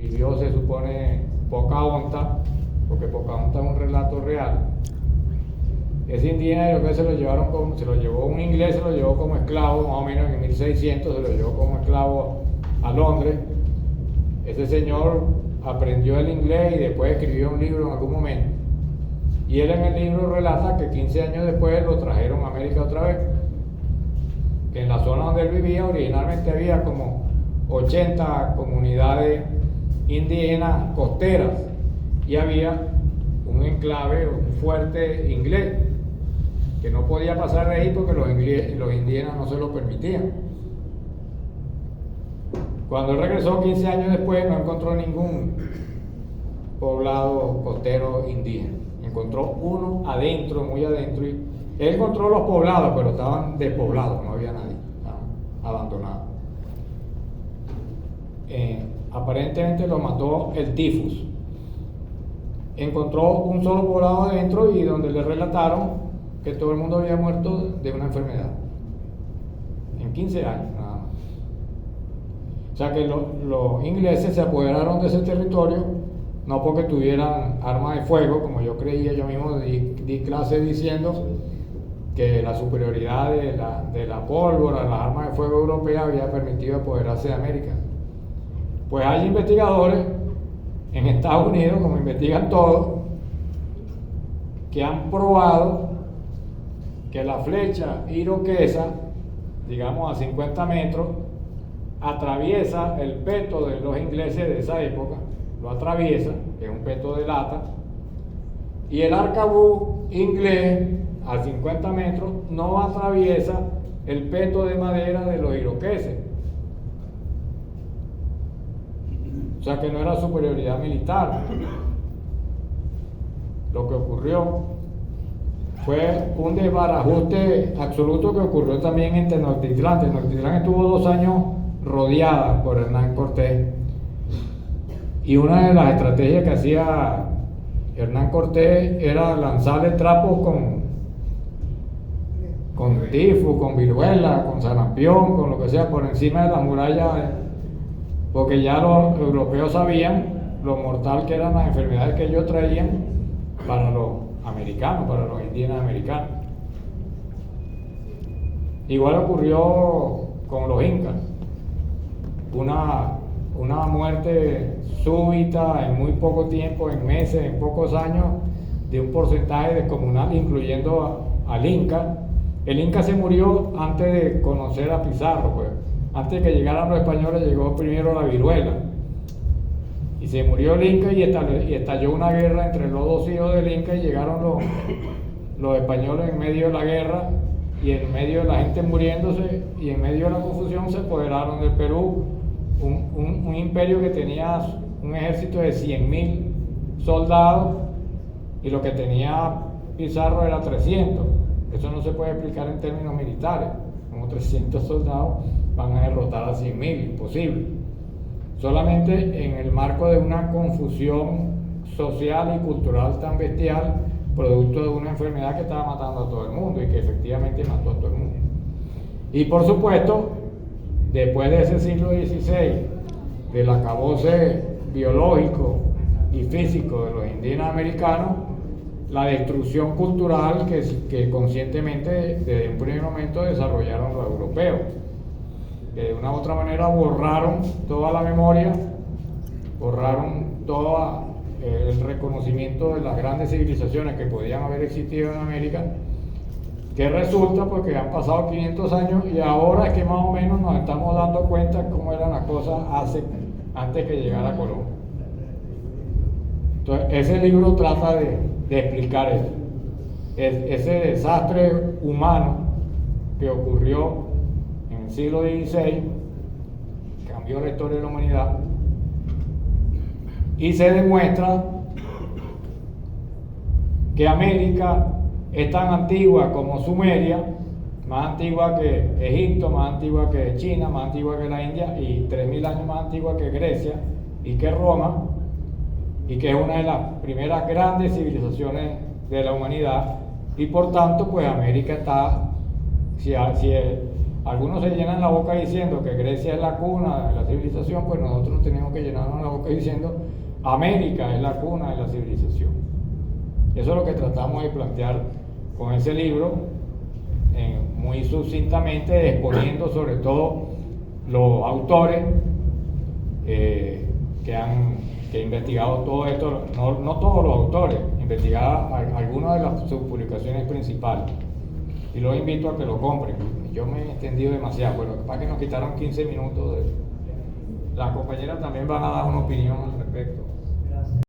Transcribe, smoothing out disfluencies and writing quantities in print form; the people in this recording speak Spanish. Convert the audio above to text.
vivió, se supone, Pocahontas, porque Pocahontas es un relato real. Ese indígena yo creo que se lo llevó un inglés, se lo llevó como esclavo, más o menos en 1600, se lo llevó como esclavo a Londres. Ese señor aprendió el inglés y después escribió un libro en algún momento. Y él en el libro relata que 15 años después lo trajeron a América otra vez. Que en la zona donde él vivía originalmente había como 80 comunidades indígenas costeras y había un enclave, un fuerte inglés que no podía pasar de ahí porque los indígenas no se lo permitían. Cuando él regresó 15 años después no encontró ningún poblado costero indígena, encontró uno adentro, muy adentro, y él encontró los poblados, pero estaban despoblados, no había nadie, estaban abandonados. Aparentemente lo mató el tifus. Encontró un solo poblado adentro y donde le relataron que todo el mundo había muerto de una enfermedad. En 15 años, nada más. O sea que los ingleses se apoderaron de ese territorio, no porque tuvieran armas de fuego, como yo creía, yo mismo di clase diciendo que la superioridad de la pólvora, las armas de fuego europeas había permitido apoderarse de América. Pues hay investigadores en Estados Unidos, como investigan todos, que han probado que la flecha iroquesa, digamos a 50 metros, atraviesa el peto de los ingleses de esa época, lo atraviesa, que es un peto de lata, y el arcabuz inglés a 50 metros no atraviesa el peto de madera de los iroqueses. O sea que no era superioridad militar. Lo que ocurrió fue un desbarajuste absoluto que ocurrió también en Tenochtitlán. Tenochtitlán estuvo 2 años rodeada por Hernán Cortés. Y una de las estrategias que hacía Hernán Cortés era lanzarle trapos con tifus, con viruela, con sarampión, con lo que sea, por encima de las murallas, porque ya los europeos sabían lo mortal que eran las enfermedades que ellos traían para los americanos, para los indígenas americanos. Igual ocurrió con los incas, una muerte súbita en muy poco tiempo, en meses, en pocos años, de un porcentaje descomunal, incluyendo al inca. El inca se murió antes de conocer a Pizarro, pues. Antes de que llegaran los españoles llegó primero la viruela. Y se murió el inca y estalló una guerra entre los dos hijos del inca y llegaron los españoles en medio de la guerra y en medio de la gente muriéndose y en medio de la confusión se apoderaron del Perú, un imperio que tenía un ejército de 100.000 soldados y lo que tenía Pizarro era 300. Eso no se puede explicar en términos militares. Como 300 soldados van a derrotar a 100.000, imposible. Solamente en el marco de una confusión social y cultural tan bestial, producto de una enfermedad que estaba matando a todo el mundo y que efectivamente mató a todo el mundo. Y por supuesto, después de ese siglo XVI, del acabose biológico y físico de los indígenas americanos, la destrucción cultural que conscientemente desde un primer momento desarrollaron los europeos, que de una u otra manera borraron toda la memoria, borraron todo el reconocimiento de las grandes civilizaciones que podían haber existido en América, que resulta porque han pasado 500 años y ahora es que más o menos nos estamos dando cuenta cómo eran las cosas antes que llegara Colón. Entonces ese libro trata de explicar eso, ese desastre humano que ocurrió en el siglo XVI, cambió la historia de la humanidad, y se demuestra que América es tan antigua como Sumeria, más antigua que Egipto, más antigua que China, más antigua que la India y 3.000 años más antigua que Grecia y que Roma, y que es una de las primeras grandes civilizaciones de la humanidad, y por tanto pues América está, si algunos se llenan la boca diciendo que Grecia es la cuna de la civilización, pues nosotros tenemos que llenarnos la boca diciendo América es la cuna de la civilización. Eso es lo que tratamos de plantear con ese libro, muy sucintamente exponiendo sobre todo los autores que han investigado todo esto, no todos los autores, investigaba algunas de las sus publicaciones principales. Y los invito a que lo compren. Yo me he extendido demasiado, pero para que nos quitaron 15 minutos. Las compañeras también van a dar una opinión al respecto.